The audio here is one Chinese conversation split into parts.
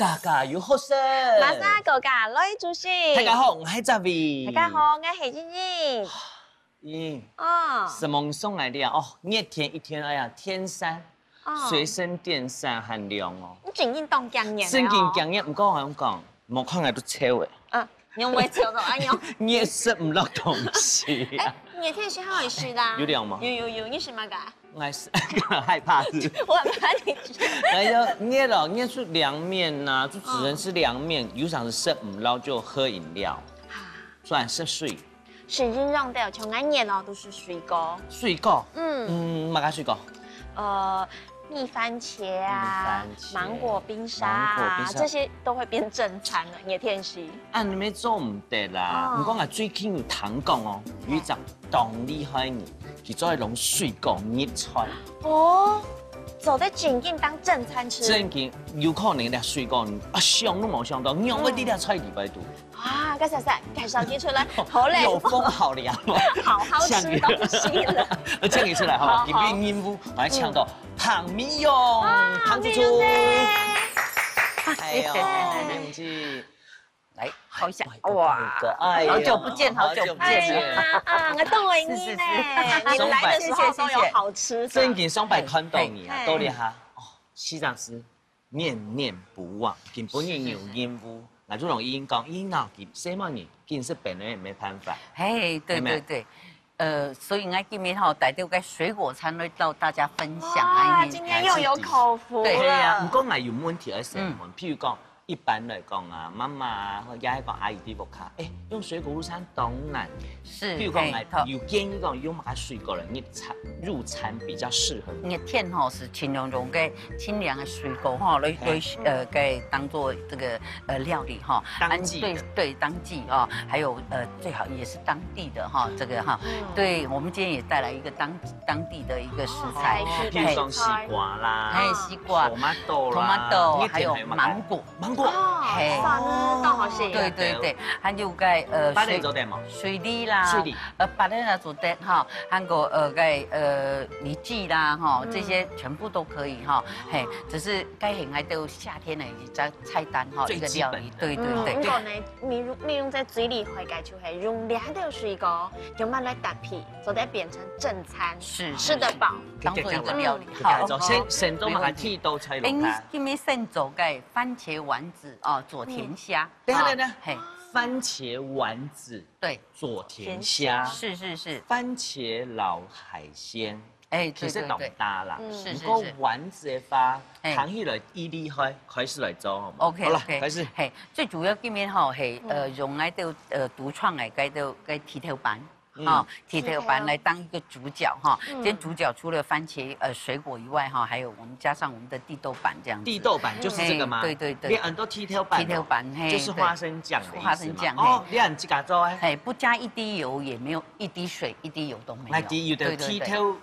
家家有好事。马上哥哥来主席。大家好，我是扎伟。大家好，我是晶晶。什么送来的哦，热天一天，哎呀，天山随身电扇很凉哦。你最近当经验最近经验，唔讲我讲，冇看来都超的。你用微笑的哎呦，你也吃唔到东西。热天是好吃的。有凉吗？有，你是嘛个？我是害怕是。我很怕你。哎呀，热了，热出凉面呐，就只能吃凉面。有啥子吃唔到就喝饮料。算是水。是热让的，像俺热了都是水果。水果？乜嘢水果？蜜番茄啊，芒果冰沙啊，这些都会变正餐了，热天时。你咪做唔得啦！唔讲啊，最近有糖讲哦，有一种当厉害人，佢做一种水果热菜。走在正经当正餐吃。正经有可能咧水果想都冇想到，让我啲啲菜入嚟度。介绍提出来，好嘞。有风好凉，好吃东西了。唱起出来好不好？给别人音符，我来唱到胖米用，胖猪猪。哎呦，没勇气。来，好一下，哇！好久不见，好久不见我等我你呢。你来的时候都有好吃的。真嘅双百看到你啊，多厉害哦！西藏师念念不忘，根本也有音符。那就容易讲，脑筋什么人，竟是本人也没办法。嘿，对，所以我今天哈带到个水果餐来到大家分享。今天又有口福了。对呀，不过我有问题而审问，譬如讲。一般来讲啊，妈妈或者讲阿姨啲屋企，用水果入餐当然是，譬如讲有建议讲用买水果来入餐比较适合。热天哈是尽量用个清凉的水果哈来给当做这个料理哈，当季对当季啊，还有最好也是当地的哈这个哈，对我们今天也带来一个当地的一个食材，譬如讲西瓜啦，西瓜、tomato，还有芒果。都好些。对，还有个水梨啦，把那做的哈，还有梨记啦哈，这些全部都可以哈，嘿，只是该很爱都夏天的一个菜单哈，一个料理，对。不过呢，你用在嘴里会感就系用凉的水果，用慢来搭配，做得变成正餐，吃得饱，当做一个料理。好，先都买剃豆菜咯。今天先做个番茄丸子佐甜虾。等下，嘿，番茄丸子对，佐甜虾是。番茄老海鲜，其实懂搭啦。是。不过丸子的话，扛起来一厉害，开始来做好吗 ？OK， 好了，开始。嘿，最主要今天吼系用来到独创的个剃头板。剃头板来当一个主角哈，今天主角除了番茄水果以外哈，还有我们加上我们的地豆板这样子。地豆板就是这个吗？对。连很多剃头板就是花生酱的意思。花生酱你很自家做哎。不加一滴油，也没有一滴水，一滴油都没有。有的剃头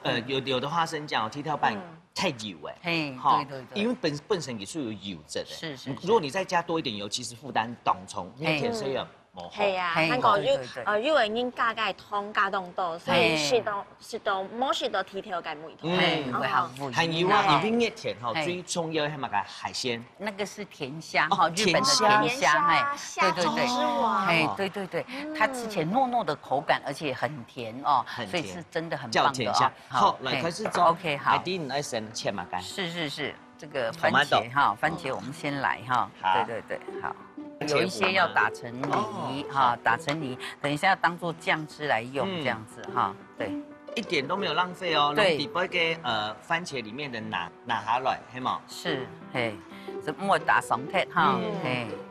有的花生酱剃头板太油对，因为本身也是有油质的。是。如果你再加多一点油，其实负担当重，因为天色有。系啊，香港因為已經加嘅湯加咁多，所以食到冇食到剃頭嘅味道。還有啊，因為熱天最重要係乜嘅海鮮？那個是甜蝦日本的甜蝦，對，它吃起來糯糯的口感，而且很甜哦，所以是真的很棒的哦。好，來開始做。OK， 好。第一，先切嘛干。是，這個番茄番茄我們先來哈。對，好。有一些要打成泥打成泥，等一下要当做酱汁来用，这样子哈，对，一点都没有浪费哦。对，底部给番茄里面的拿下来，黑吗？是，这莫打松铁哈，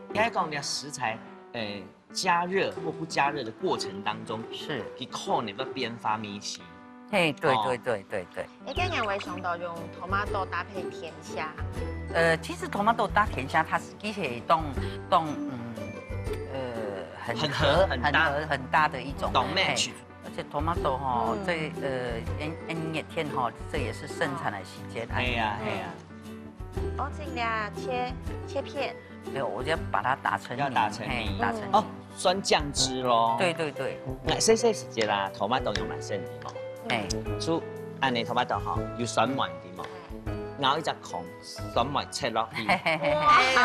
应该讲你食材，加热或不加热的过程当中，是，你靠你的边发米奇。对。你今日會想到用 tomato 搭配甜蝦？其实 tomato 搭甜蝦，它是其實很搭的一种。match。而且 tomato 哈，这热天哈，这也是盛产的时间。哎呀。我尽量切片。对，我就要把它打成泥。打成哦，酸酱汁咯。对。細時節啦，tomato 用埋生泥嘛。出按你 tomato 哈，有酸滿啲嘛。咬一只孔，酸梅切落去，哇，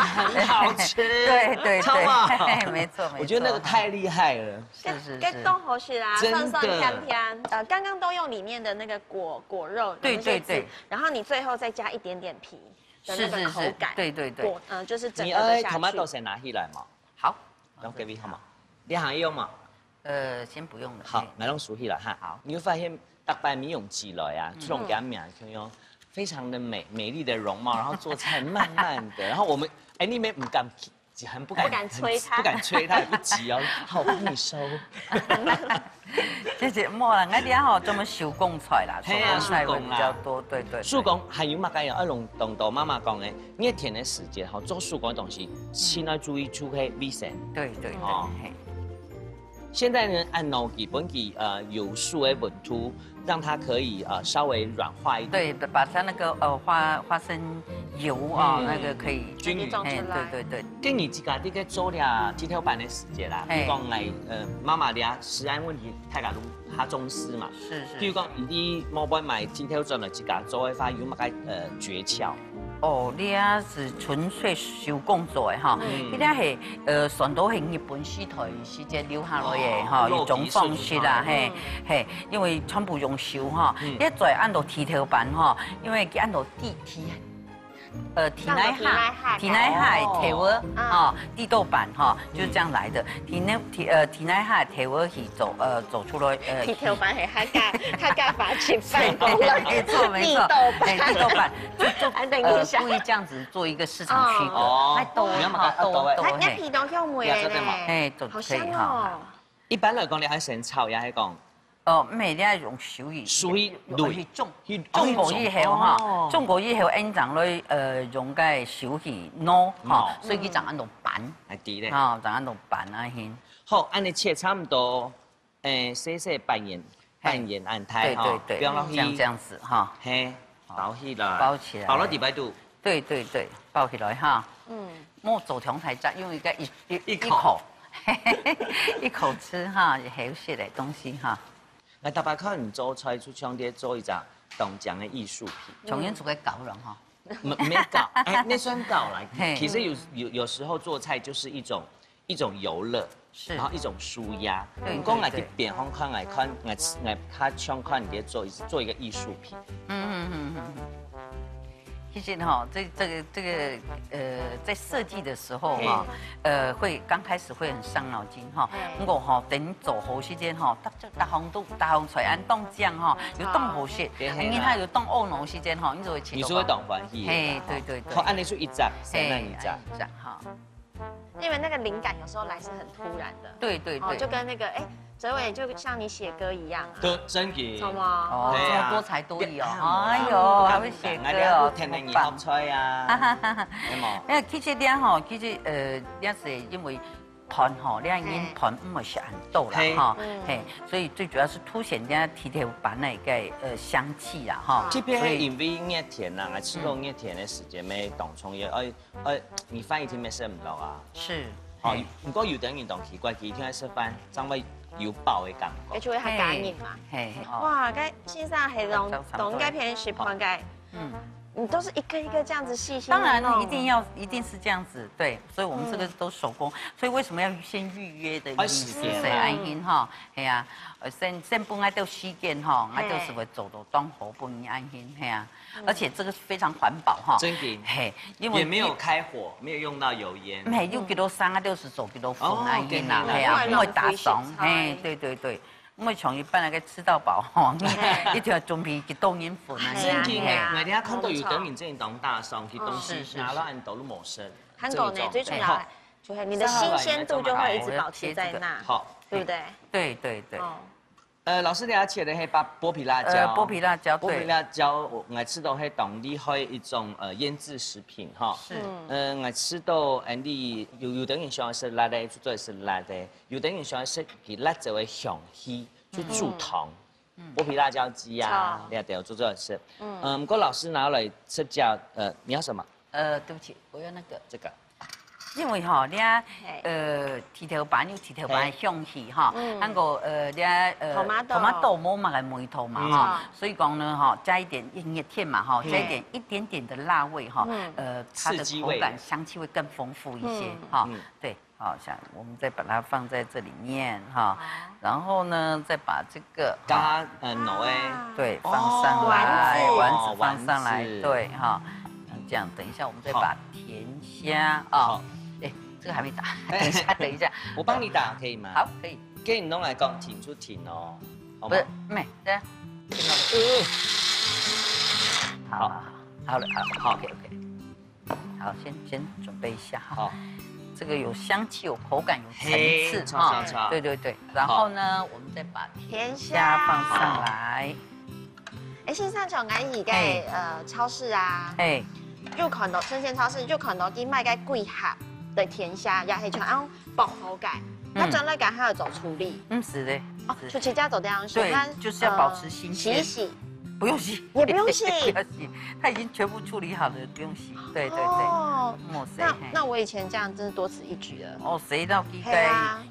很好吃。对，超好，没错。我觉得那个太厉害了。是。跟冻好吃啊，真的酸酸甜甜。刚刚都用里面的那个果肉，对。然后你最后再加一点点皮的那个口感，对。就是整你个的下去。tomato 先拿起来嘛。好，让给你好吗？你还用吗？先不用了。好，来用数起来哈。好，你会发现大白米用起来啊，这种给它秒可以用非常的美丽的容貌，然后做菜慢慢的，然后我们你们不敢。不敢催他，不敢催他，也不急哦。好，我帮你收。就是莫人家啲吼专门手工菜啦，手工菜会比较多，对。手工还有嘛个样？弄到妈妈讲的，你甜的时间哈，做手工的东西，先要注意出黑卫生。对。现在呢，按照基本有数的温度，让它可以稍微软化一点。对，把它那个花生油啊，那个可以均匀。对。建议自家啲个做俩几条板的时间啦，比如讲妈妈俩食安问题太大较重视嘛。是。比如讲你冇办买几条转来自家做的话，有乜个诀窍？你啊是纯粹手工做的哈，呢啲係傳統係日本時代時節留下來嘅哈，一種方式啦，因為全部用手哈，一再按到剃頭板哈，因為佢按到提奶海铁窝啊，地豆板哈，就是这样来的。提奶海铁窝去走出来地豆板係客家法切飯的，没错。地豆板就故意这样子做一个市场区隔，太多。一皮都香味咧，好香哦。一般来讲，你喺成炒也係講。每啲用手語，去中國以後哈，中國以後因長咧用嘅手語攞哈，所以佢就按到板，係啲咧，就按到板啊先。好，按你切差唔多，細半圓按太哈，對，像這樣子哈，包起來，包到200度，對，包起來哈，莫做長太窄，因為一口，一口吃哈，好食的東西哈。我大概看你做菜出腔啲做一隻凍醬嘅藝術品，重新做個搞人哈，沒搞，那算搞來。其實有時候做菜就是一種遊樂，然後一種舒壓。唔講我啲邊方看我較想看你做一個藝術品。其實哈，這個在設計的時候哈，會剛開始會很傷腦筋哈。不過哈，等做好時間哈，大紅菜按凍醬哈，要凍好些，然後要凍烏龍時間哈，你就會切到。你說會凍歡喜。對。好，按你說一隻，先按一隻哈。因為那個靈感有時候來是很突然的。對。就跟那個哲偉就像你寫歌一樣啊。都真嘅。錯嗎？這麼多才多藝哦。哎呦，還會寫歌哦。聽你二合菜啊。係冇。因為其實啲吼，其實啲是因為盤吼，啲已經盤唔係很多啦哈，所以最主要是凸顯啲剃頭板那個香氣啦哈。這邊因為熱甜啦，我吃到熱甜的時間咩凍葱嘢，你飯一天沒食唔到啊。是。哦，不過有等運動奇怪，佢聽食飯，真會有飽嘅感覺。而且會係感應嘛。哇，該線上係懂應該偏食盤該。你都是一個一個這樣子細心。當然一定是這樣子，對，所以我們這個都手工，所以為什麼要先預約的時間安心哈？係啊，先本來都時間哈，我都是會做到當好本安心，係啊，而且這個非常環保哈。真嘅，係，因為也沒有開火，沒有用到油煙。係有幾多生啊，都是做幾多份安心啦，係啊，唔會打爽，係，對。因為從一般嚟講吃到飽吼，一條準備幾多年份啊！真嘅，我哋睇到有等於這種大餸，佢東西拿到按到都冇生。韓國呢最重要就是你的新鮮度就會一直保持在那，好，對不對？對。老師你要切的係把剝皮辣椒，剝皮辣椒，剝皮辣椒，我吃到係當地係一種醃製食品哈。是。我吃到你有等於喜歡食辣的，就做是辣的；有等於喜歡食佢辣就會香氣，就煮湯。剝皮辣椒雞啊，你要做是。不過老師拿來吃叫你要什麼？對不起，我要那個這個。因为吼，你啊，剃头板有剃头板的香气哈，那个你啊tomato 冇嘛个梅头嘛哈，所以讲呢哈，加一点叶片嘛哈，加一点点的辣味哈，它的口感香气会更丰富一些哈，对。好，像我们再把它放在这里面哈，然后呢，再把这个对放上来，丸子放上来，对哈，这样等一下我们再把甜虾啊，哎，这个还没打，等一下，我帮你打可以吗？好，可以。给你弄来讲停就停哦，不是，没，对，好，好了，好 ，OK， 好，先准备一下哈。这个有香气、有口感、有层次哈，对对对。然后呢，我们再把甜虾放上来。哎，先生像我而家超市啊，入口到生鲜超市入口到啲卖嘅贵盒的甜虾，也係像啱薄荷感，那將來講還要做處理。是的。哦，就其他走這樣，對，就是要保持新鮮。洗。不用洗，也不用洗，不要洗，它已经全部处理好了，不用洗。对对对。哦，那我以前这样真是多此一举了。哦，洗到几个，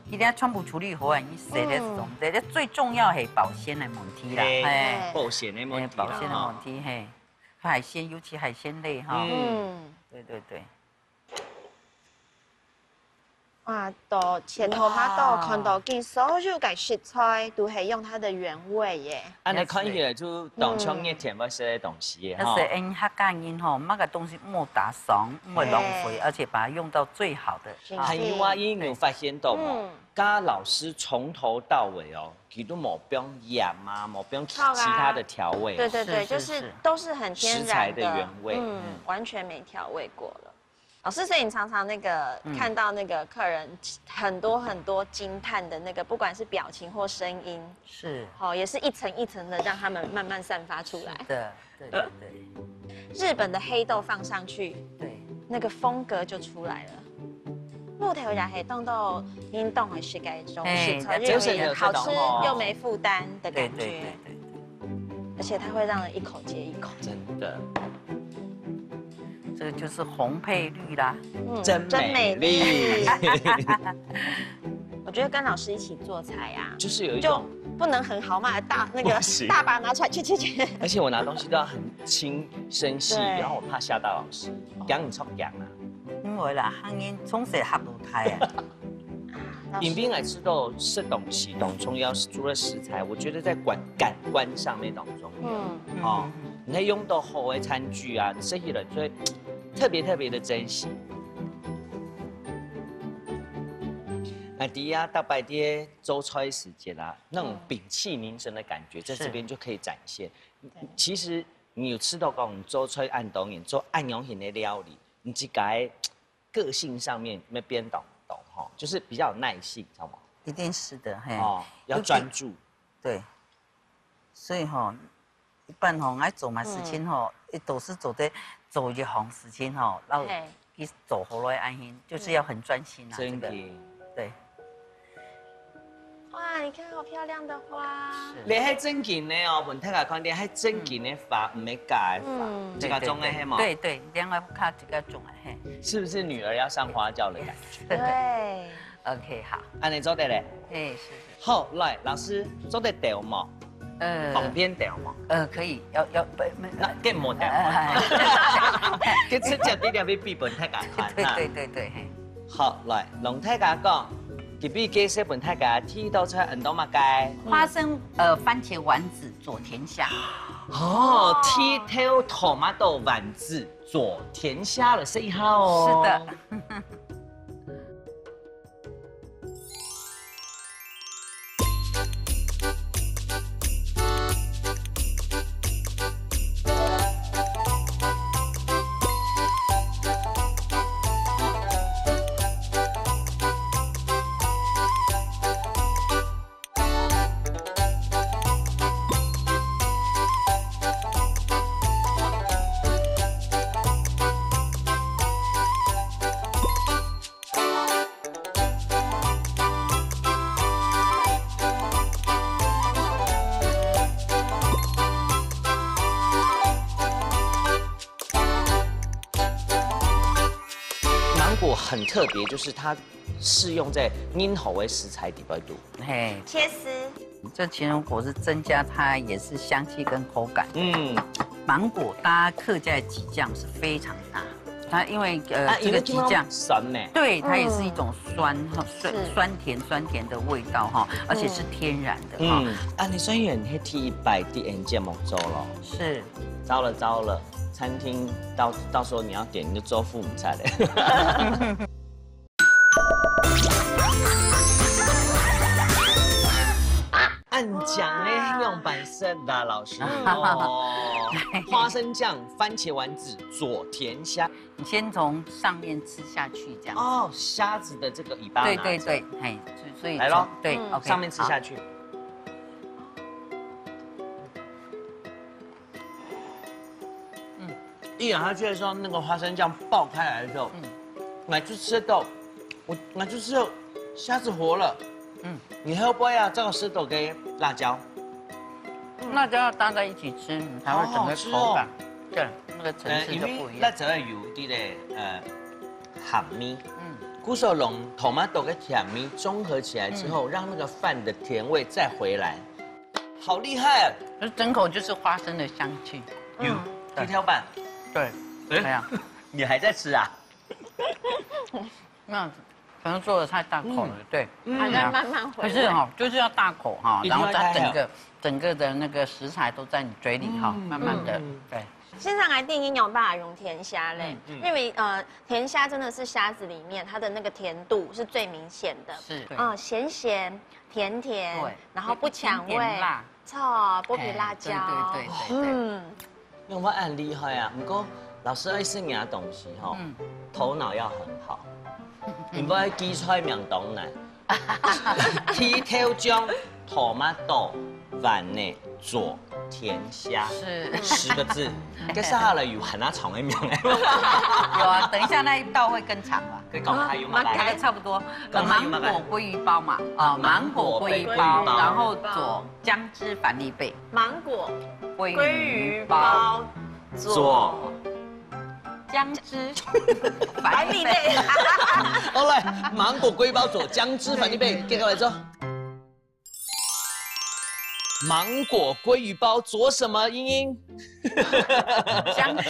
一定要全部处理好，你洗的种，这最重要系保鲜的问题啦。保鲜的问题。保鲜的问题，嘿，海鲜尤其海鲜类哈。对对对。哇，到前头马到看到见所有嘅食材都係用它的原味耶。啊，你看起来就当像一甜不是的东西但是因客家人吼，那个东西莫打爽，莫浪费，而且把它用到最好的。还有我已经有发现到嘛，家老师从头到尾哦，佢都冇不用盐啊，冇不用其他的调味。对对对，就是都是很天然食材的原味，完全没调味过了。老师，所以你常常那个看到那个客人很多惊叹的那个，不管是表情或声音，是，也是一层一层的让他们慢慢散发出来。对对对对。日本的黑豆放上去，对，那个风格就出来了。木头然黑豆豆，运动会是该种食材，又好吃又没负担的感觉。对，而且它会让人一口接一口。真的。这个就是红配绿啦，真美丽。我觉得跟老师一起做菜呀，就是有一种不能很豪迈的大把拿出来切。而且我拿东西都要很轻声细，然后我怕吓到老师，讲你错讲啊。因为啦，汉人从小学都太啊。饮冰来吃到吃东西当中，要是除了食材，我觉得在感官上面当中，你可以用到好的餐具啊，这些人就会特别的珍惜。那第一到白天周菜时间啦，那种屏气凝神的感觉，在这边就可以展现。其实你有吃到这种周菜按导演做按用型的料理，你这个个性上面没变动哈，就是比较有耐性，知道吗？一定是的，嘿，要专注。对，所以哈。一般吼，爱做嘛事情吼，都是做一行事情吼，然后去做好来安心，就是要很专心啊。真的，对。哇，你看好漂亮的花。你还真紧的哦，问大家看，你还真紧的花，唔系假的花，这个种的嘿嘛。对对，两个卡这个种的嘿。是不是女儿要上花轿的感觉？对。OK， 好。安尼做得嘞？是。好，来，老师做得对吗？旁边掉嘛？可以，要不那更冇掉。佢出只啲料俾比本太家看。对。好，来，龙太家讲，佢比给些本太家剃到出很多嘛该。花生番茄丸子做甜虾。哦，剃头tomato丸子做甜虾了，1号哦。是的。芒果很特别，就是它适用在任何的食材底部度。嘿，切丝。这情人果是增加它也是香气跟口感。芒果搭客家鸡酱是非常搭。它因为这个鸡酱酸呢，对，它也是一种酸酸甜的味道哈，而且是天然的哈。你虽然那T100的人节目做了，是，糟了，餐厅到时候你要点你就做父母菜嘞。按讲呢，用版色的老师哦，花生酱、番茄丸子、左甜虾，你先从上面吃下去这样。哦，虾子的这个尾巴。对，哎，所以来咯，对，上面吃下去。一咬下去的时候，那个花生酱爆开来的时候，我就吃到，我就吃到虾子活了。你会不会要这个石头给辣椒？辣椒要搭在一起吃，你才会整个口感，对，那个层次就不一样。辣椒有啲咧鹹味，古時候用 tomato 跟甜味綜合起來之後，讓那個飯的甜味再回來，好厲害啊！整口就是花生的香氣。鸡挑拌，对，对呀，你還在吃啊？那。可能做的太大口了，对，还在慢慢回来。不是哈，就是要大口哈，然后它整个的那个食材都在你嘴里哈，慢慢的，对。现场来定义有办法用甜虾嘞，因为甜虾真的是虾子里面它的那个甜度是最明显的，是，咸咸甜甜，然后不抢味，错，剥皮辣椒，对，因为我很厉害啊，不过老师爱吃牙东西哈，头脑要很好。唔好記菜名檔呢，剃頭姜、tomato、飯呢、左甜蝦，是10個字。跟下來有很多長的名哎。有啊，等一下那一道會更長吧。跟講還有嗎？來，差不多。芒果鮭魚包嘛，芒果鮭魚包，然後左薑汁反利貝。芒果鮭魚包左。姜汁反利貝，好來，芒果鮭魚包左姜汁反利貝，接過來之後，芒果鮭魚包左什麼？英英，姜汁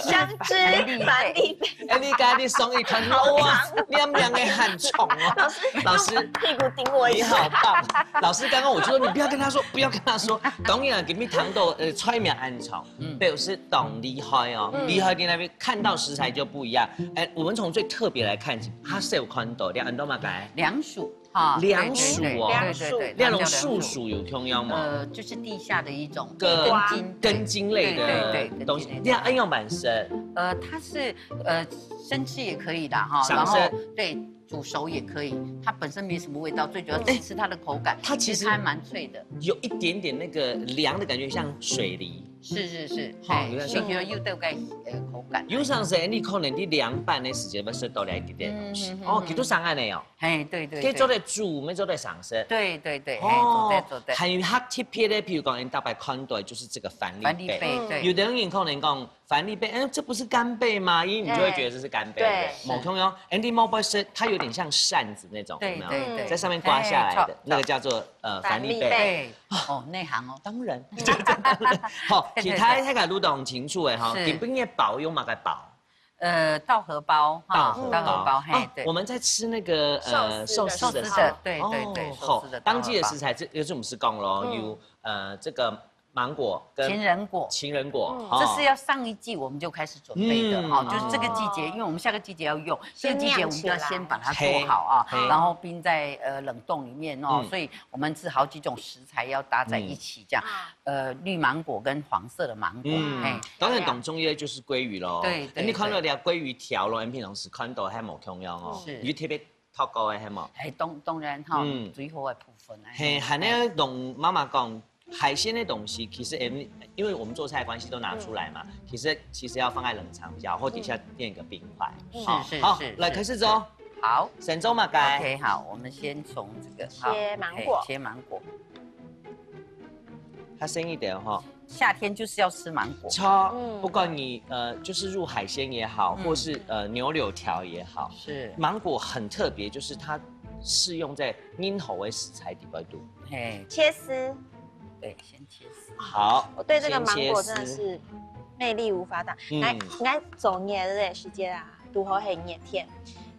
反利貝。哎，你家你送一團肉啊，亮亮的很重哦。老師，屁股頂我一下。你好棒，老師剛剛我就說你不要跟他說，不要跟他說，當然給你糖豆菜苗很重，表示懂厲害哦，厲害的那邊看到食材就不一樣。哎，我們從最特別來看，它是有看到兩多嘛該？涼薯。涼薯哦，對，那種樹薯有同樣嗎？就是地下的一種根茎類的東西。那應用版生？它是生吃也可以的哈，然後對煮熟也可以，它本身沒什麼味道，最主要是吃它的口感，它其實還蠻脆的，有一點點那個涼的感覺，像水梨。是，好，就覺得又帶個口感。有上時你可能你涼拌的時間要食多來一點點東西，哦，佢都上岸了哦。哎，對，佢做得煮，沒做得上色。對，做得。還有較特別的，譬如講，你大概看到就是這個番利貝，對。有的人可能講番利貝，哎，這不是干貝嗎？因為你就會覺得這是干貝，對。某同樣 ，Andy Mobile 是它有點像扇子那種，對，在上面刮下來的那個叫做番利貝。哦，內行哦，當然。好。其他睇個都懂清楚誒哈，點邊嘅包用乜嘅包？稻荷包，稻荷包，嘿，對。我們在吃那個壽司的時候，對，好，當季的食材，這就是我們是講咯，有這個芒果跟情人果，這是要上一季我們就開始準備的哈，就是這個季節，因為我們下個季節要用，這個季節我們就要先把它做好啊，然後冰在冷凍裡面哦，所以我們是好幾種食材要搭在一起，這樣，綠芒果跟黃色的芒果，當然懂中醫就是鮭魚咯，對，你看到條鮭魚條咯，你平常時看到係冇同樣哦，魚特別透高嘅係冇，係當然哈，最好嘅部分，係，係呢同媽媽講。海鮮的東西其實因為我們做菜的關係都拿出來嘛，其實要放在冷藏比較，或底下墊一個冰塊。是。好，來開始做。好。神州嘛該。OK， 好，我們先從這個切芒果。切芒果。它深一點哈。夏天就是要吃芒果。不管你就是入海鲜也好，或是牛柳条也好，是芒果很特别，就是它适用在樱桃为食材底部。嘿，切丝。对，先切丝。好，我对这个芒果真的是魅力无法挡。应该走捏的时间啊，如何很捏甜？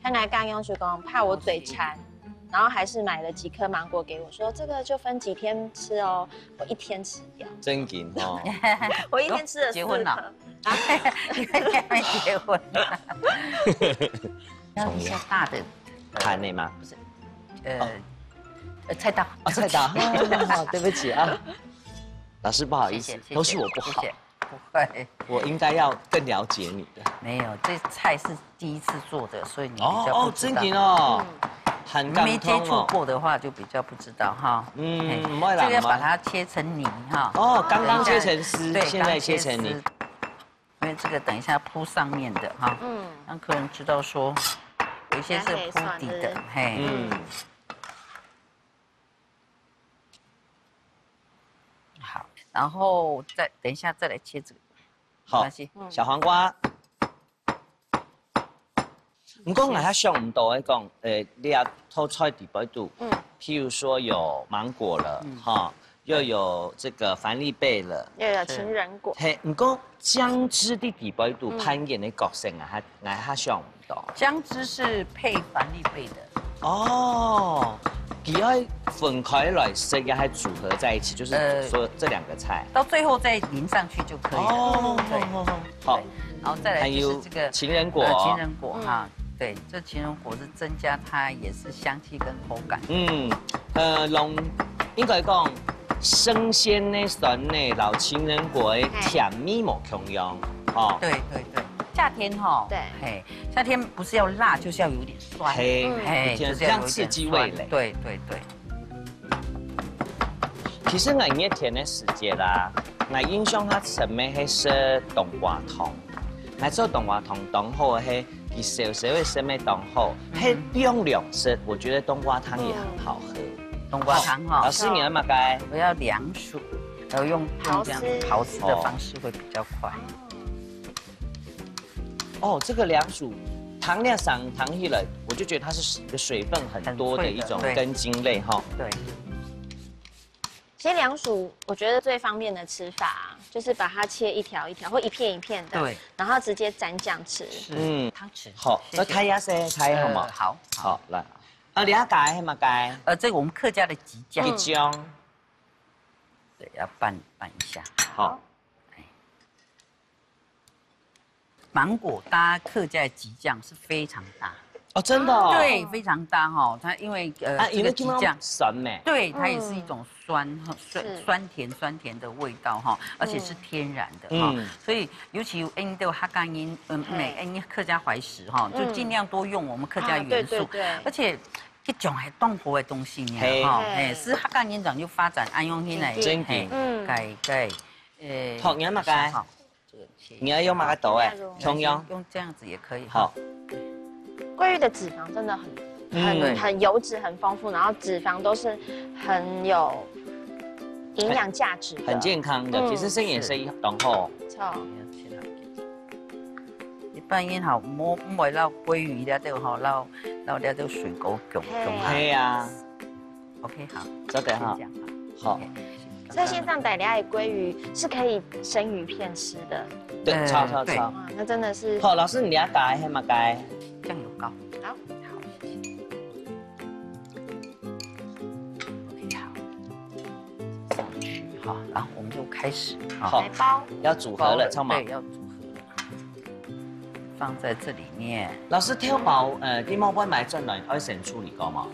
他来刚用手工，怕我嘴馋。然后还是买了几颗芒果给我，说这个就分几天吃哦，我一天吃掉。真劲哦！我一天吃了结婚了，你还没结婚？要一下大的盘内吗？不是，菜刀。菜刀。对不起啊，老师不好意思，都是我不好。不会，我应该要更了解你的。没有，这菜是第一次做的，所以你比较不知道。真劲哦。没接触过的话，就比较不知道哈。这个要把它切成泥哈。刚刚切成丝，现在切成泥。因为这个等一下铺上面的哈，让客人知道说，有一些是铺底的，嘿。好，然后再等一下再来切这个。好，小黄瓜。唔过我遐想唔到讲，你要偷菜底部度，譬如说有芒果了，哈，又有这个凡利贝了，又有情人果。嘿，唔过姜汁的底部度攀演的角色啊，我遐想唔到。姜汁是配凡利贝的。哦，佢要分开来食，也还组合在一起，就是说这两个菜，到最后再淋上去就可以了。对，好，然后再来就是这个情人果，情人果哈。对，这情人果是增加它也是香气跟口感。应该讲生鲜的酸的老情人果的甜蜜冇同样。对，夏天哈，对，夏天不是要辣，就是要有点酸，就是要刺激味蕾。对。其实我也甜的时节啦，我印象它什么还是冬瓜汤，我做冬瓜汤当好嘿。你小时候什么当好，还不用两色，我觉得冬瓜汤也很好喝。冬瓜汤哈，老师你要嘛该？我要2薯，然后用这样刨丝的方式会比较快。这个2薯糖量上糖起来，我就觉得它是一个水分很多的一种根茎类哈。对。其实2薯我觉得最方便的吃法，就是把它切一条一条或一片一片的，对，然后直接沾酱吃。汤匙。好，那开呀噻，开好吗？好，来。你要改还嘛改？这个我们客家的吉酱。吉酱。对，要拌一下。好。芒果搭客家的吉酱是非常搭。真的。对，非常搭哈。它因为这个吉酱酸美，对，它也是一种酸甜的味道哈，而且是天然的哈。所以尤其因都哈干因因客家怀石哈，就尽量多用我们客家元素。对。而且一种还冻活的东西呢哈，是哈干因长就发展安用起来，真的。改好，你要嘛改？你要用嘛个刀同样用这样子也可以。好。鲑鱼的脂肪真的很油脂很丰富，然后脂肪都是很有营养价值的，很健康的。其实生也是当好。错。一般因好摸捞鲑鱼了都好捞了都水果炯。对呀。OK 好，这个哈。好。在线上逮俩的鲑鱼是可以生鱼片吃的。对，超。哇，那真的是。好，老师你要改还嘛改？酱油膏。好，谢谢。OK 好，上去好，然后我们就开始来包，要组合了，超嘛？对，要组合了，放在这里面。老师挑包啲猫包买进来要先处理过嘛？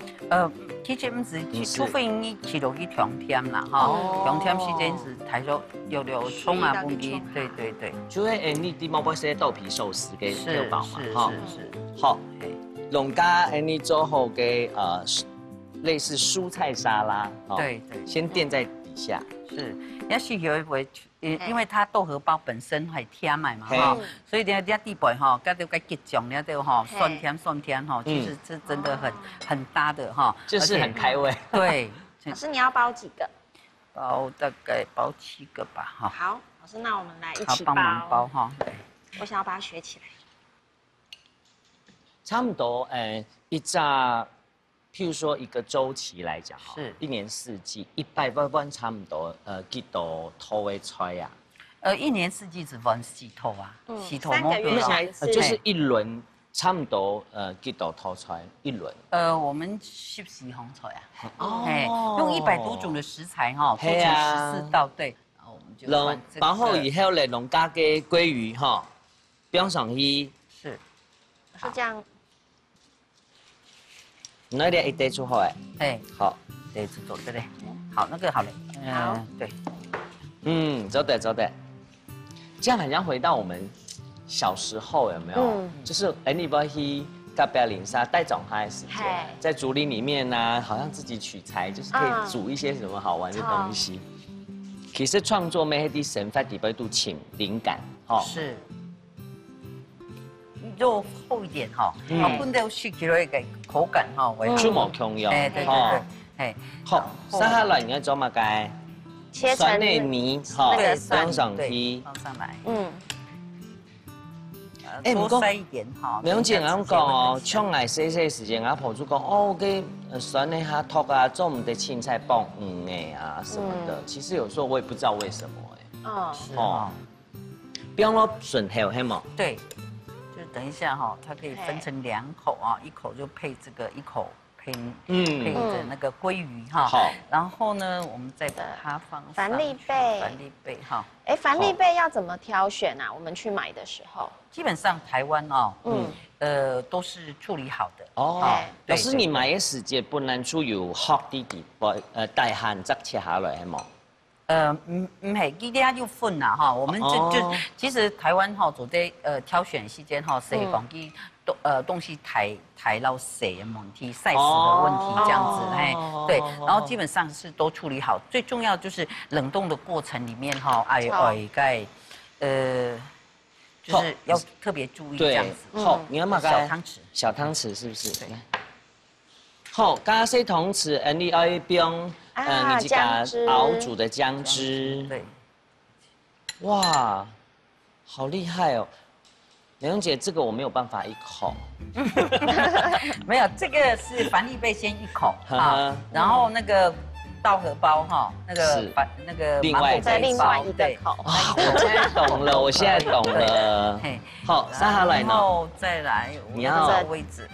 其实唔是，除非你吃落去调甜啦哈，调甜时间是抬手有葱啊，不给，对。就是你啲猫包些豆皮寿司嘅挑包嘛，是。好，农家你做好嘅类似蔬菜沙拉，对，先垫在底下。是，要是有一回，因为它豆荷包本身还甜嘛哈，所以啲地板哈，加到个结酱了都哈，酸甜哈，其实是真的很搭的哈，就是很开胃。对。老师你要包几个？包大概包7个吧，哈。好，老师，那我们来一起帮忙包哈。对，我想要把它学起来。差不多，一扎，譬如说一个周期来讲，是1年4季100万差不多，几多头会出呀？1年4季只分4头啊，4头3个月就是1轮。差不多几多头出来1轮？我们14红菜啊，用100多种的食材哈，做成14道，对，然后我们就弄包好以后嘞，弄加个鲑鱼哈，标上去是这样，那点一堆出来，好，对，走对嘞，好，那个好嘞，好，对，走的，这样好像回到我们。小时候有没有？就是你不去隔壁邻居带种他的时间，在竹林里面呢，好像自己取材，就是可以煮一些什么好玩的东西。其实创作咩啲神法底部度请灵感，是肉厚一点哈，本地食起来嘅口感哈为主冇重要，对，好，接下来你要做乜嘅？切成泥，放上去，放上来，多塞一点哈。苗姐咁讲哦，像我细时间，我婆祖讲哦，嘅酸的下托啊，做唔得青菜棒的啊什么的。其实有时候我也不知道为什么是哦。比方说笋头，系嘛？对，就等一下哈，它可以分成2口啊，一口就配这个，一口配着那个鲑鱼哈。好。然后呢，我们再把它放凡立贝哈。凡立贝要怎么挑选啊？我们去买的时候。基本上台湾哦，都是处理好的哦。老师，你买的时间本来就有好啲啲，大汉则切下来系冇？唔系，呢啲要分啦哈。我们就其实台湾哈做啲挑选时间哈，谁讲啲东西抬到谁的问题，size的问题这样子，对。然后基本上是都处理好，最重要就是冷冻的过程里面哈，盖就是要特别注意这样子。好，你要买个小汤匙是不是？对。好，加些汤匙，你要用你这个熬煮的姜汁。对。哇，好厉害哦！美容姐，这个我没有办法一口。没有，这个是凡立贝先1口啊，然后那个。稻荷包哈，那个另外再另外一个口。我现在懂了，我现在懂了。好，接下来呢？然后再来，你要这个位置，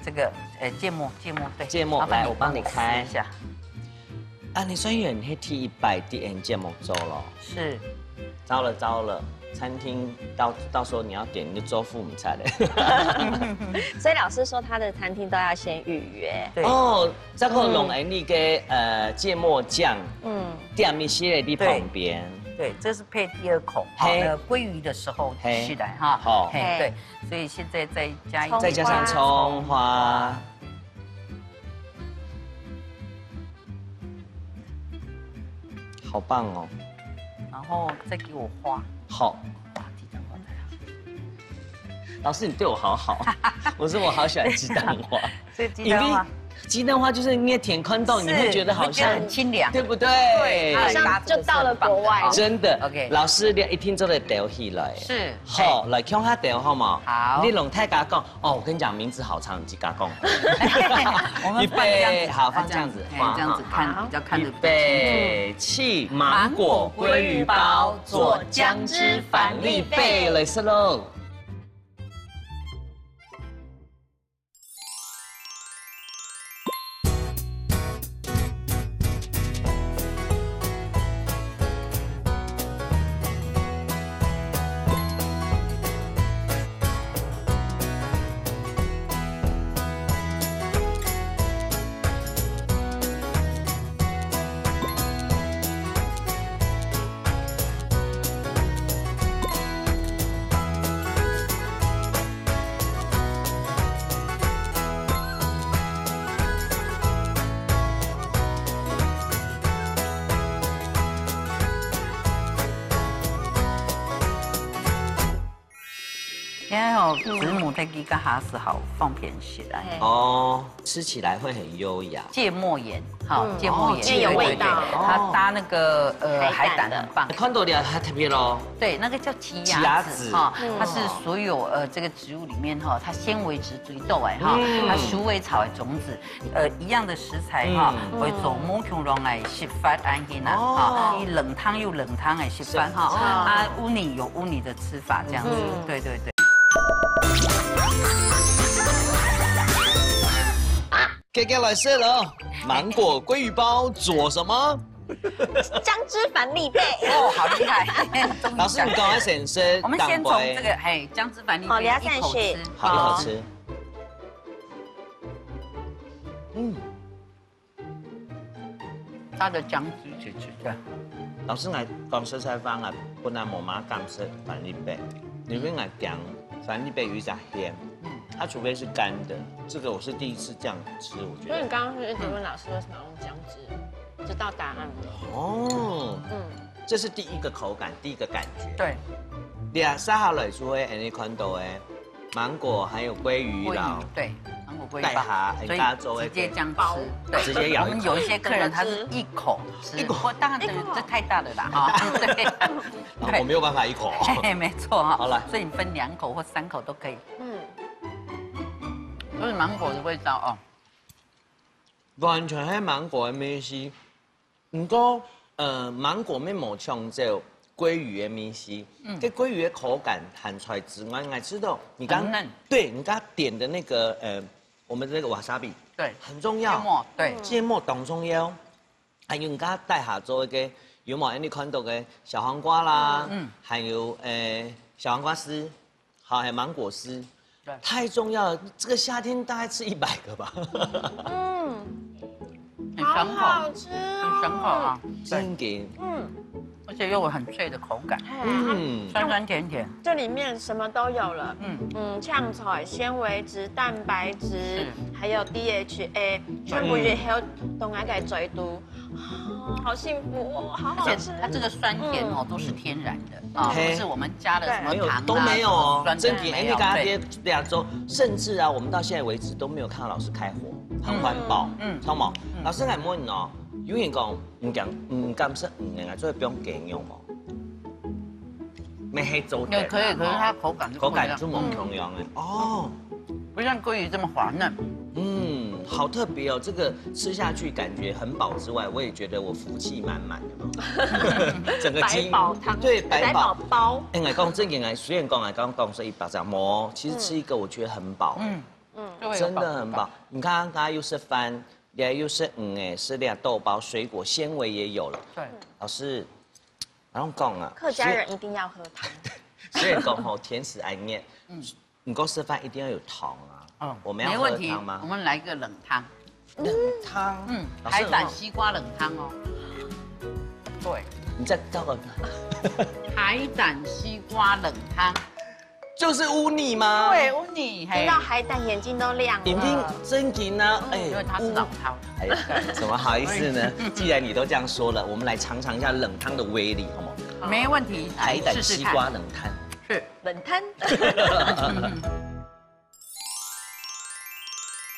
这个芥末对。芥末，来，我帮你开一下。啊，你虽然去替100点芥末粥了。是。糟了。餐厅到时候你要点你就做父母菜的，所以老师说他的餐厅都要先预约。对哦，这个弄那个芥末酱，点一些在旁边。对，这是配第2口，鲑鱼的时候吃的哈。好，对，所以现在再加上葱花。好棒哦！然后再给我花。好，老师你对我好好，我说我好喜欢鸡蛋花，所以鸡蛋花就是捏甜宽豆，你会觉得好像很清凉，对不对？对，好像就到了国外。真的 ，OK。老师你一听就得掉起来，是。好，来看下掉好吗？好。你龙太加讲哦，我跟你讲名字好长，你加讲。我们放这样子，这样子看比较看得预备起，芒果鲑鱼包做姜汁凡立贝，来试喽。有子母的鸡跟哈斯好放片起来哦，吃起来会很优雅。芥末盐，好，芥末盐有味道，它搭那个海胆很棒。看到了还特别咯。对，那个叫奇亚籽哈，它是所有这个植物里面哈，它纤维质最多哎哈，它鼠尾草的种子，一样的食材哈，会做母熊龙来食法安心啦哈，你冷汤有冷汤来食法哈，啊乌泥有乌泥的吃法这样子，对对对。给来试了，芒果鲑鱼包做什么？姜汁反利贝哦，好厉害！老师，你刚才先生，我们先从这个姜汁反利贝一口吃，好，一口吃。它的姜汁其实对。老师，我讲食材方啊，本来冇乜敢食反利贝，里面我姜反利贝有一点咸。它除非是干的，这个我是第一次这样吃，我觉得。所以你刚刚是一直问老师为什么要用姜汁，知道答案了。哦，这是第一个口感，第一个感觉。对。俩沙下来说的，你看到的芒果还有鲑鱼啦，对，芒果鲑鱼带下很大洲的，直接姜包，对，直接咬。我们有一些客人他是一口吃，一口，当然这太大了啦哈。对，我没有办法一口。没错哈。好了，所以你分2口或3口都可以。都是芒果的味道哦，完全係芒果的味絲。不過芒果咩冇像這鮭魚的味絲，這鮭魚的口感含出來之外，我知道你剛對你剛點的那個我們的那個瓦薩比，對，很重要。芥末，對，芥末當重要。還有你剛帶下做嘅有冇你看到嘅小黃瓜啦，還有小黃瓜絲，好，還有芒果絲。太重要了，这个夏天大概吃100个吧。很爽口，好吃，很爽口啊，真给，而且又有很脆的口感，酸酸甜甜。这里面什么都有了，炝菜、纤维质、蛋白质，还有 DHA， 全部也还有东海给追毒，好幸福哦，好好吃。它这个酸甜哦都是天然的啊，不是我们加了什么糖都没有哦，真给没有。2周，甚至啊，我们到现在为止都没有看到老师开火，很环保，超毛。老师来问哦，有人讲唔敢食唔嘅，所以不用给用哦。没黑粥也可以，可是它口感就不同样的哦，不像鲑鱼这么滑嫩。好特别哦，这个吃下去感觉很饱之外，我也觉得我福气满满的，整个百宝汤，对，百宝包。我讲正经虽然讲说100张馍，其实吃一个我觉得很饱，真的很饱。你看刚刚又是饭，又是是俩豆包，水果纤维也有了。对，老师，然后讲啊，客家人一定要喝汤。所以讲吼，甜食爱念，你讲吃饭一定要有糖啊。我们要喝汤吗？我们来个冷汤。冷汤，海胆西瓜冷汤哦。对，你再倒个。海胆西瓜冷汤，就是乌泥吗？对，乌泥。听到海胆眼睛都亮了。一定真紧呢，因为它是老汤。哎呀，怎么好意思呢？既然你都这样说了，我们来尝尝一下冷汤的威力，好吗？没问题，海胆西瓜冷汤。是冷汤。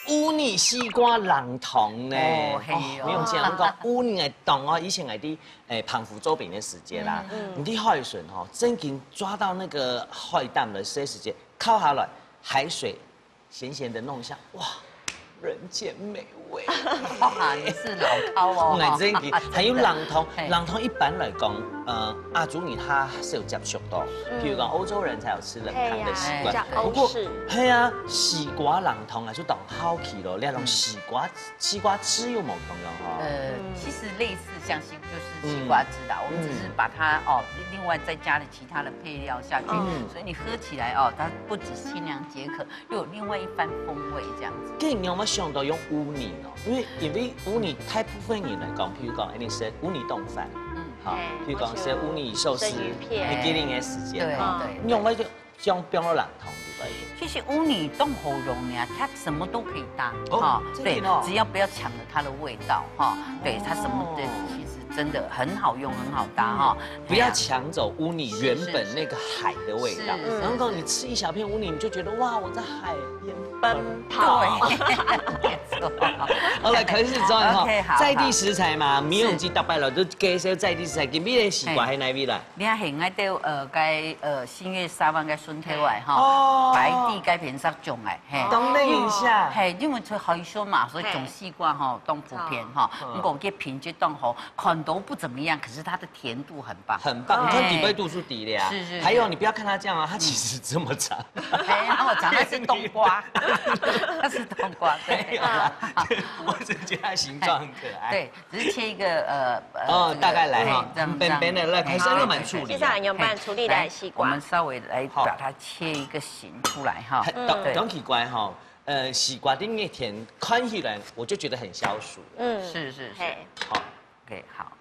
烏泥西瓜冷湯呢？哦，你用這樣講，烏泥係凍哦。以前係啲澎湖周邊嘅時節啦，你啲海筍哦，真緊抓到那個海膽的些時節，靠下來，海水鹹鹹的弄一下，哇，人間美味。哇，你是老饕哦。我真緊，還有冷湯，冷湯一般來講，阿祖你他是有接觸到，譬如講歐洲人才有吃冷湯的習慣。不過，係啊，西瓜冷湯來說當好奇咯，你用西瓜汁又冇同樣哦。其實類似像就是西瓜汁啦，我們只是把它另外再加了其他的配料下去，所以你喝起來它不只清涼解渴，又有另外一番風味這樣子。跟你有冇想到用烏泥哦？因為烏泥太部分人來講，譬如講，你食烏泥凍飯，好，譬如講食烏泥壽司，你給你嘅時間，對，用那個將冰落冷湯，對不對？其是乌泥冻喉咙呀，它什么都可以搭哈。对，只要不要抢了它的味道哈。对，它什么对，其实真的很好用，很好搭哈。不要抢走乌泥原本那个海的味道。然后你吃一小片乌泥，你就觉得哇，我在海边奔跑。没错。好了，开始之后哈，在地食材嘛，米用机打败了，都介绍在地食材，今日的西瓜喺哪边来？你还现在都新月沙湾嘅笋体外哈，白地该片上种诶，嘿，冬令一下，嘿，因为做海鲜嘛，所以种西瓜哈，当普遍哈，我给品质当好，款都不怎么样，可是它的甜度很棒，很棒，你看底杯度数低了呀，是。还有你不要看它这样啊，它其实这么长，然后长的是冬瓜，它是冬瓜，对，我只觉得它形状很可爱，对，只是切一个大概来哈，扁扁的来，开始又蛮处理，接下来用办处理的西瓜，我们稍微来把它切一个形出来哈。很奇怪哈，西瓜丁的甜看起来我就觉得很消暑。是。好 ，OK 好。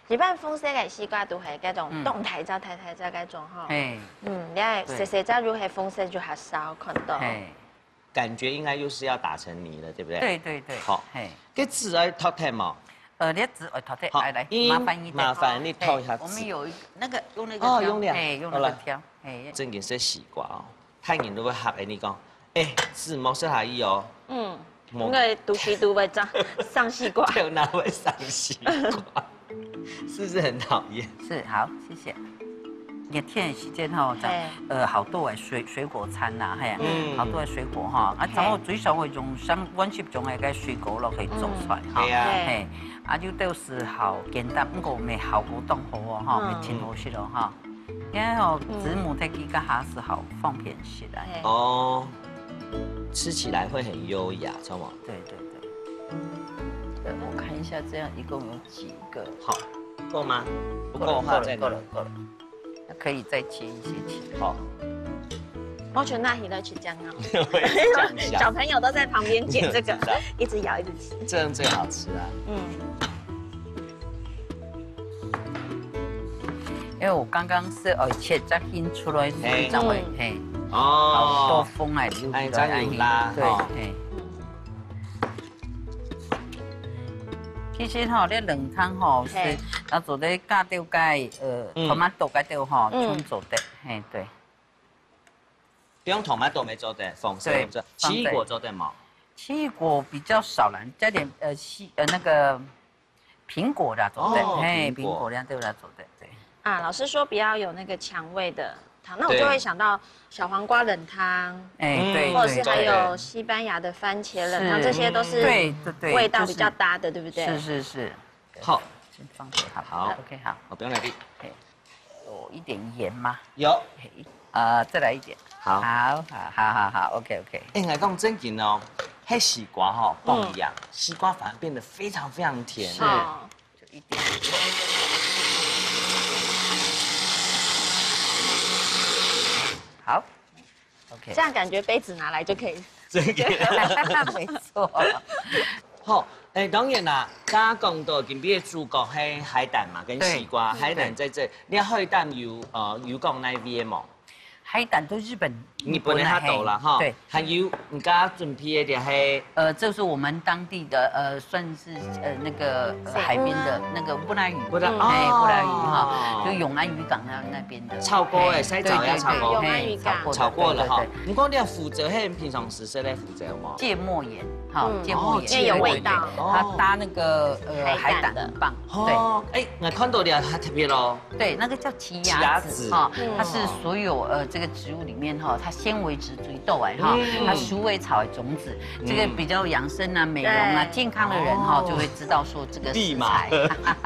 一般风色嘅西瓜都係嗰種動態渣、太渣嗰種哈。你係細渣如果係風色就還少看到。感覺應該又是要打成泥了，對不對？對。好，這紙要淘汰嗎？你紙要淘汰，來，麻煩你淘一下。我們有那個用那個挑，用那個挑。正經是西瓜哦，太人都會嚇你講，紙冇色下意哦。因為讀書都會上西瓜。就哪會上西瓜？是不是很討厭？是，好，謝謝。熱天嘅時間吼，就好多嘅水果餐啦，係啊，好多嘅水果哈，啊，咁我最少會用溫濕種嘅水果落去做出來，係啊，係，啊，就都是好簡單，不過未效果當好哦，哈，未真好食咯，哈，因為哦，子母它幾個還是好放片起來，哦，吃起來會很優雅，知道嗎？對。我看一下，這樣一共有幾個？好，夠嗎？不夠的話再夠了。可以再切一些起。好。我全拿起来去酱啊！小朋友都在旁边捡这个，一直咬一直吃。这样最好吃啊！因为我刚刚是切摘印出来是这样位，好多风来流出来，对，其實吼，你冷湯吼是，要做啲加掉介tomato加掉吼，全做的，對。不用tomato沒做的，粉色做，奇異果做的嗎？奇異果比較少啦，加點那個蘋果啦做的，蘋果這樣對啦做的，對。啊，老師說不要有那個薔味的。那我就會想到小黃瓜冷湯，對，或者是還有西班牙的番茄冷湯，這些都是味道比較搭的，對不對？是。好，先放這好 ，OK 好。我不用來滴。有一點鹽嗎？有。再來一點。好，OK。我講真緊哦，黑西瓜哈不一樣，西瓜反而變得非常非常甜。是，就一點。好 ，OK， 這樣感覺杯子拿來就可以。沒錯。好，當然啦，剛剛講到今邊嘅主角係海膽嘛，跟西瓜。海膽在這，你海膽有講那邊冇？海膽都日本的它多了哈，對，還有你剛剛準備的係這是我們當地的算是那個海邊的那個布拉魚，布拉魚哈，就永安漁港那邊的。炒過誒，洗澡要炒過，永安漁港炒過了哈。你講你要負責係平常時是來負責嗎？芥末鹽，哈，芥末鹽，因為有味道。它搭那個海膽的棒，對。我看到了，它特別咯。對，那個叫奇亞籽哈，它是所有這個植物裡面哈，它纖維質最多哎哈，它鼠尾草的種子，這個比較養生啊、美容啊、健康的人哈，就會知道說這個食材。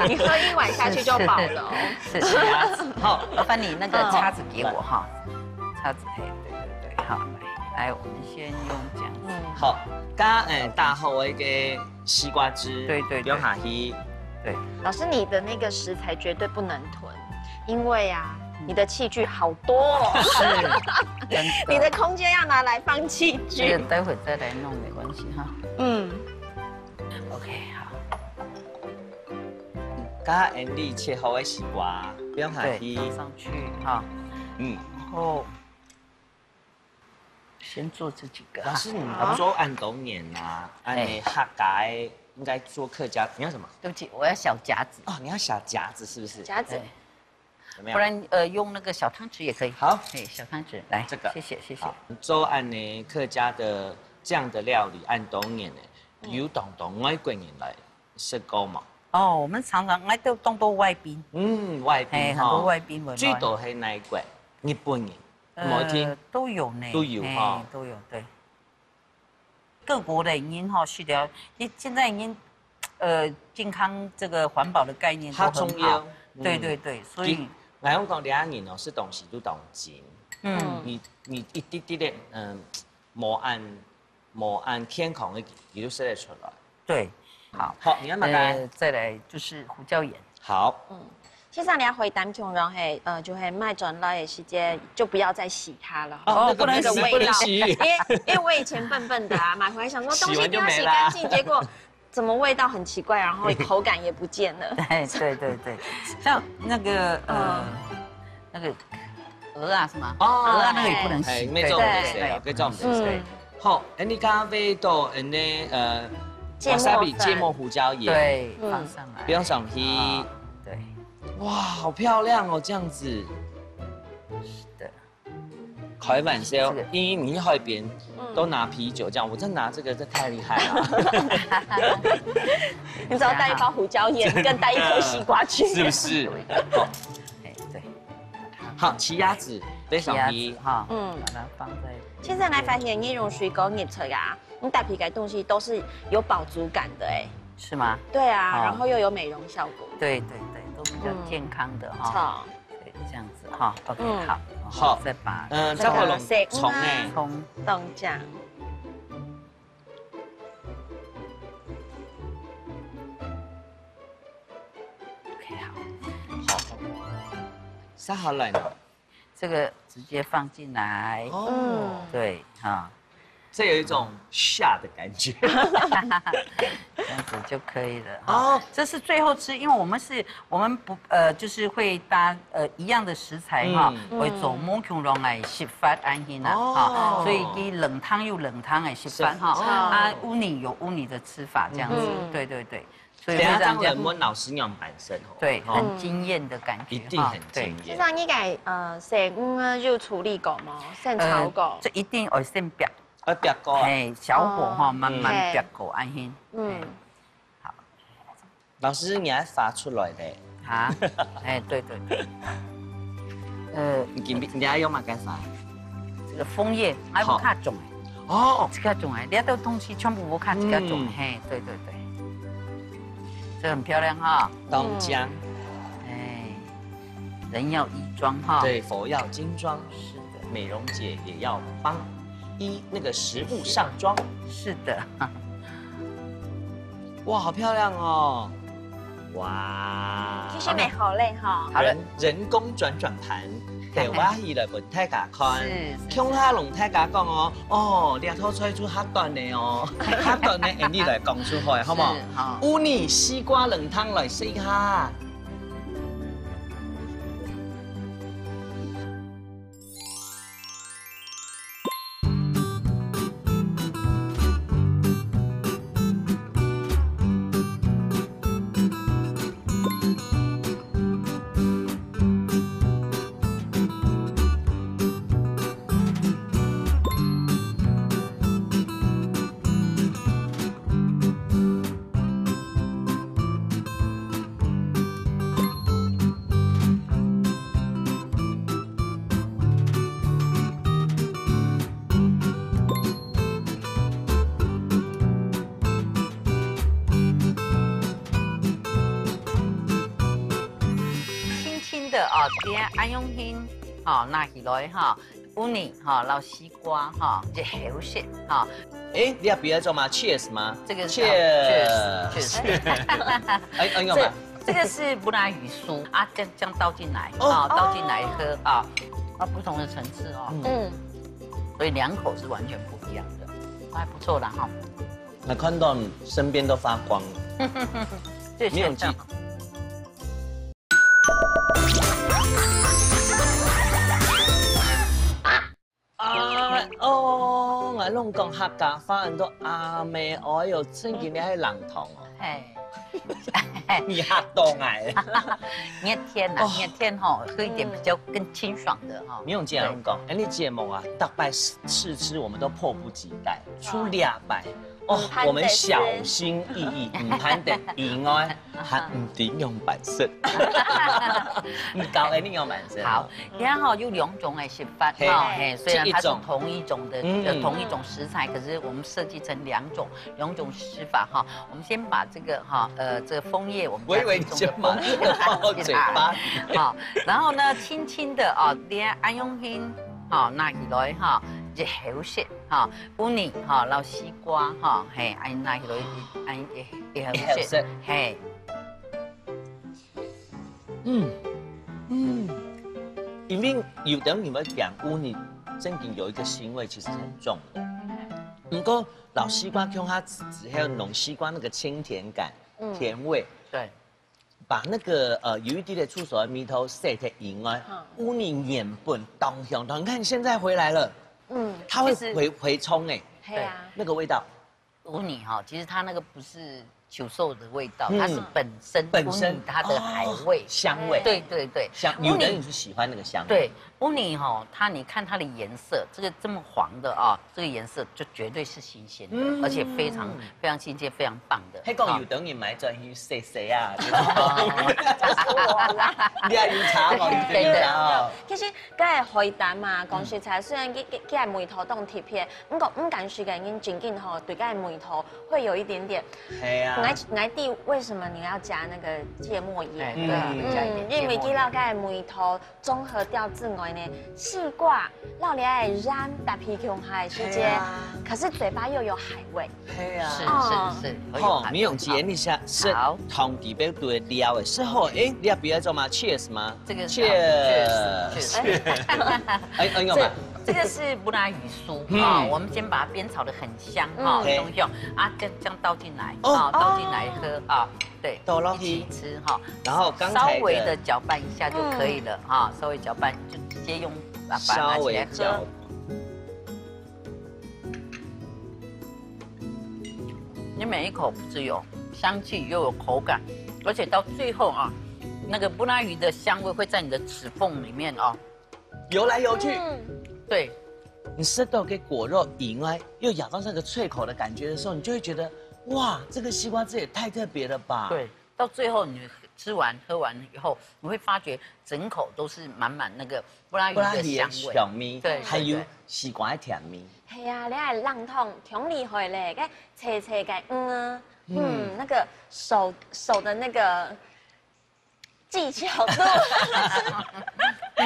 你喝一碗下去就飽了哦。是。好，麻煩你那個叉子給我哈，叉子嘿，對，好，來，我們先用這樣子。好，加大號的一個西瓜汁，對，用下去。對。老師，你的那個食材絕對不能囤，因為啊。你的器具好多哦，是，你的空間要拿來放器具。這個待會再來弄沒關係哈。OK 好。加你切好的西瓜，不用下去。上去哈。然後先做这几个。老师，你们说按斗年啊，按客家应该做客家，你要什么？对不起，我要小夹子。哦，你要小夹子是不是？夹子。有没有？不然用那个小汤匙也可以。好，小汤匙来，这个，谢谢。做按呢客家的这样的料理，按斗年呢，有当到外国人来吃过嘛？哦，我们常常都当到外宾。外宾很多外宾回来。最多是哪一国？日本人。某天都有呢，都有哈，都有对。各国的已经需要，现在已经健康这个环保的概念都很好。对，所以我讲2年哦，是东西都当钱。你一滴滴的冇按天空的，你都吃得出来。对，好，你要买干。再来就是胡椒盐。好。其实你要回淡江，然后就会卖转来的时间，就不要再洗它了。不能洗，不能洗。因为我以前笨的啊，买回来想说东西一定要洗干净，结果怎么味道很奇怪，然后口感也不见了。对，像那个鹅啊是吗？鹅啊那个也不能洗。没做唔得。好，你刚味道，瓦萨比芥末胡椒盐，对，放上来，不用上去。对。哇，好漂亮哦，这样子。是的。开玩笑，因为你海边都拿啤酒这样，我再拿这个，这太厉害了。你只要带一包胡椒盐，跟带一颗西瓜去，是不是？好，对。好，奇亚籽非常皮哈，把它放在。现在来发现那种水果热菜啊，带皮改东西都是有饱足感的哎。是吗？对啊，然后又有美容效果。对，都比较健康的哈。对，这样子哈。OK， 好，再把这个龙葱哎，葱冻酱。OK， 好，撒好来呢。这个直接放进来。对哈。这有一种下的感觉，这样子就可以了。哦，这是最后吃，因为我们不就是会搭一样的食材哈，会做某种用来食法安心啦哈，所以你冷汤有冷汤来食法哈，啊乌泥有乌泥的吃法这样子，对。所以这样人们老师娘本身对，很惊艳的感觉，一定很惊艳。其实你改生就处理过吗？先炒过？这一定要先煸。煸过啊！小火哈，慢慢煸过安心。好。老师，你还发出来的？啊？对。你还用嘛？该发？这个枫叶还不卡种哦，这个种你的东西全部不卡这个种对。这很漂亮哈。冻姜。人要衣装哈。对，佛要金装。是的，美容姐也要帮。那个食物上妆，是的，哇，好漂亮哦，哇，其实美好累哈，好了，人工转盘，台湾伊来问大家看，乡下龙大家讲哦，猎头吹出黑段的哦，黑段的你来讲出来好唔好？乌泥西瓜冷汤来试下。啲安用心，拿起来乌泥捞西瓜这好食你要比那种吗 ？Cheers 吗？这个 Cheers。用吗？这个是布拉鱼酥啊，这样倒进来倒进来喝不同的层次所以两口是完全不一样的，还不错啦那看到身边都发光了，没有记。拢讲客家话，很多阿妹，哎呦，真今年还人同哦。你哈懂哎？热天呐，热天哈，喝一点比较更清爽的哈。你用这样讲，你节目啊，大拜试吃我们都迫不及待，出2拜。哦，我们小心翼翼，唔攀得意外，还唔顶用bản色。你教的你用bản色。好，然后有2种的食法哈，虽然它是同一种的同一种食材，可是我们设计成2种吃法哈。我们先把这个哈这个枫叶，我们微微先把放到嘴巴里。好，然后呢，轻轻的哦，你按用心好拿起来哈。一好食哈，有呢哈，捞西瓜哈，嘿，按拿起来按一好食，嘿，因为有等你们讲乌泥真正有一个腥味，其实很重的。不过老西瓜用它还有浓西瓜那个清甜感、甜味，对，把那个有一滴的出手的米头塞在以外，乌泥盐本当香你看现在回来了。它会回冲哎，对啊，那个味道，乌泥哈，其实它那个不是球兽的味道，它是本身它的海味香味，对，香。有的人是喜欢那个香味。对，乌泥哈，你看它的颜色，这个这么黄的啊，这个颜色就绝对是新鲜的，而且非常新鲜，非常棒的。迄讲有等于买转去洗啊，就是我啦。你也有查嘛？对啊。其实个回答嘛，讲实在，虽然个梅头冻贴片，不过敢说个因真正吼，对个梅头会有一点点。系啊。来弟，为什么你要加那个芥末盐？因为记到个梅头综合掉之外呢，西瓜老里爱染大皮穷海之间，可是嘴巴又有海味。系啊。是。好，你用煎一下，是同底边对料的，是好哎，你要别做吗 ？Cheers 吗？这个 Cheers。哎，用嘛。这个是布拉鱼酥啊，我们先把它煸炒的很香哈，东西啊，这样倒进来啊，倒进来喝啊，对，一起吃哈。然后稍微的搅拌一下就可以了哈，稍微搅拌就直接用把它拿起来喝。你每一口不只有香气，又有口感，而且到最后啊，那个布拉鱼的香味会在你的齿缝里面哦，游来游去。对，你吃到给果肉以外，又咬到那个脆口的感觉的时候，你就会觉得，哇，这个西瓜汁也太特别了吧？对，到最后你吃完喝完以后，你会发觉整口都是满满那个布拉鱼的香味，小米，对，还有西瓜的甜味。系啊，你系浪痛，挺厉害嘞，个切个那个手的那个技巧度，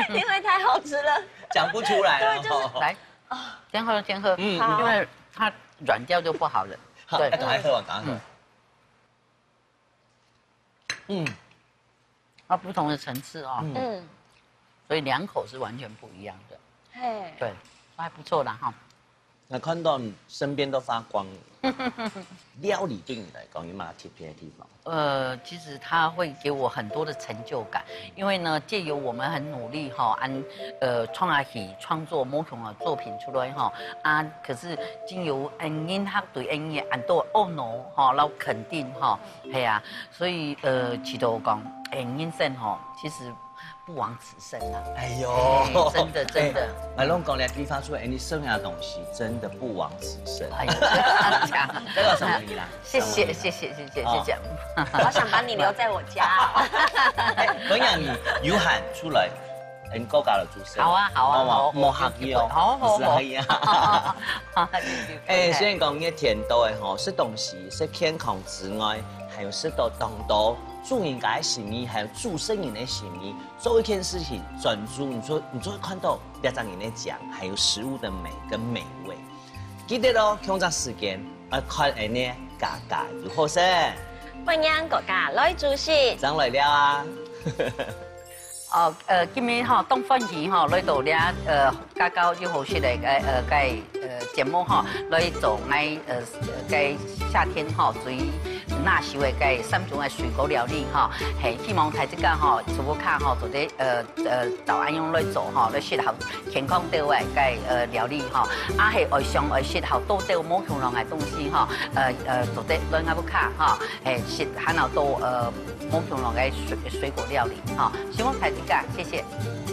因为太好吃了。讲不出来了，来，先喝，因为它软掉就不好了。对，赶快喝完，赶快喝。它不同的层次哦，所以2口是完全不一样的。嘿，对，还不错啦哈。那看到你身边都发光了，料理对你来讲有没有特别的地方？其实它会给我很多的成就感，因为呢，借由我们很努力哈，创作某种的作品出来哈啊，可是经由人客对人的很多懊恼哈，然后肯定哈，系啊，所以祈祷讲人生哈，其实不枉此生啊！哎呦，真的，我拢讲咧，比方说，你剩下的东西真的不枉此生。哎呀，这个什么意啦？谢谢。我想把你留在我家。本样你有喊出来，你高家的主持人。好啊，莫客气哦，好，是可以啊。虽然讲你甜度的吼，吃东西是健康之外，还有吃到当多。助人家的心意，还有助生人的心意，做一件事情专注，你就会看到别张人的奖，还有食物的美跟美味。记得咯，控制时间，看人呢，家有好食。欢迎国家来主席。长来了啊！今日东方鱼来到了家有好食的节目哈，来做个夏天哈最拿手的个3种的水果料理哈，系希望大家哈做个卡哈做啲照安样来做哈，来适合健康啲嘅个料理哈，啊系爱上爱适合多啲冇香濃嘅東西哈，做啲來亞布卡哈，適合到冇香濃嘅水果料理哈，希望大家謝謝。